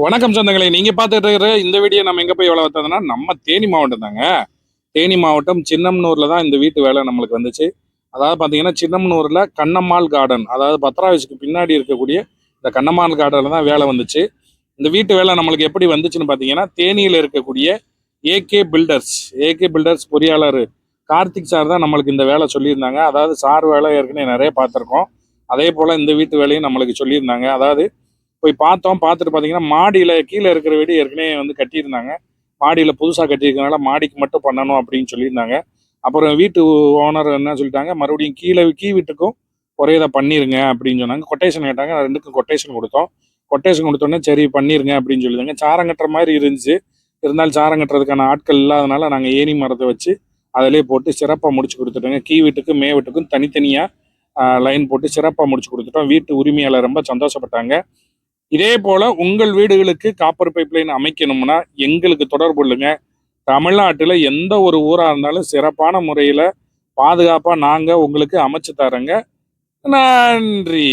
வணக்கம் சொந்தங்களே, நீங்க பார்த்துட்டு இருக்கிற இந்த வீடியோ நம்ம எங்க போய் வேலை பார்த்ததுன்னா நம்ம தேனி மாவட்டம் தாங்க. தேனி மாவட்டம் சின்னமனூர்ல தான் இந்த வீட்டு வேலை நம்மளுக்கு வந்துச்சு. அதாவது பார்த்தீங்கன்னா சின்னமனூர்ல கண்ணம்மாள் கார்டன், அதாவது பத்ராவயசுக்கு பின்னாடி இருக்கக்கூடிய இந்த கண்ணம்மாள் கார்டன்ல தான் வேலை வந்துச்சு. இந்த வீட்டு வேலை நம்மளுக்கு எப்படி வந்துச்சுன்னு பார்த்தீங்கன்னா, தேனியில் இருக்கக்கூடிய ஏகே பில்டர்ஸ் ஏகே பில்டர்ஸ் பொறியாளர் கார்த்திக் சார் தான் நம்மளுக்கு இந்த வேலை சொல்லியிருந்தாங்க. அதாவது சார் வேலை ஏற்கனவே நிறைய பார்த்துருக்கோம். அதே போல் இந்த வீட்டு வேலையும் நம்மளுக்கு சொல்லியிருந்தாங்க. அதாவது போய் பார்த்தோம். பார்த்துட்டு பார்த்தீங்கன்னா மாடியில் கீழே இருக்கிற வீடு ஏற்கனவே வந்து கட்டியிருந்தாங்க. மாடியில் புதுசாக கட்டியிருக்கனால மாடிக்கு மட்டும் பண்ணணும் அப்படின்னு சொல்லியிருந்தாங்க. அப்புறம் வீட்டு ஓனர் என்ன சொல்லிட்டாங்க, மறுபடியும் கீ வீட்டுக்கும் ஒரே இதை பண்ணிருங்க அப்படின்னு சொன்னாங்க. கொட்டேஷன் கேட்டாங்க. ரெண்டுக்கும் கொட்டேஷன் கொடுத்தோம். கொட்டேஷன் கொடுத்தோன்னே சரி பண்ணிருங்க அப்படின்னு சொல்லியிருந்தாங்க. சாரம் கட்டுற மாதிரி இருந்துச்சு. இருந்தாலும் சாரம் கட்டுறதுக்கான ஆட்கள் இல்லாதனால நாங்கள் ஏணி மரத்தை வச்சு அதிலே போட்டு சிறப்பாக முடிச்சு கொடுத்துட்டோங்க. கீ வீட்டுக்கும் மே வீட்டுக்கும் தனித்தனியாக லைன் போட்டு சிறப்பாக முடிச்சு கொடுத்துட்டோம். வீட்டு உரிமையாளர் ரொம்ப சந்தோஷப்பட்டாங்க. இதே போல உங்கள் வீடுகளுக்கு காப்பர் பைப்லைன் அமைக்கணும்னா எங்களுக்கு தொடர்பு கொள்ளுங்க. தமிழ்நாட்டில் எந்த ஒரு ஊராக இருந்தாலும் சிறப்பான முறையில் பாதுகாப்பாக நாங்கள் உங்களுக்கு அமைச்சு தரேங்க. நன்றி.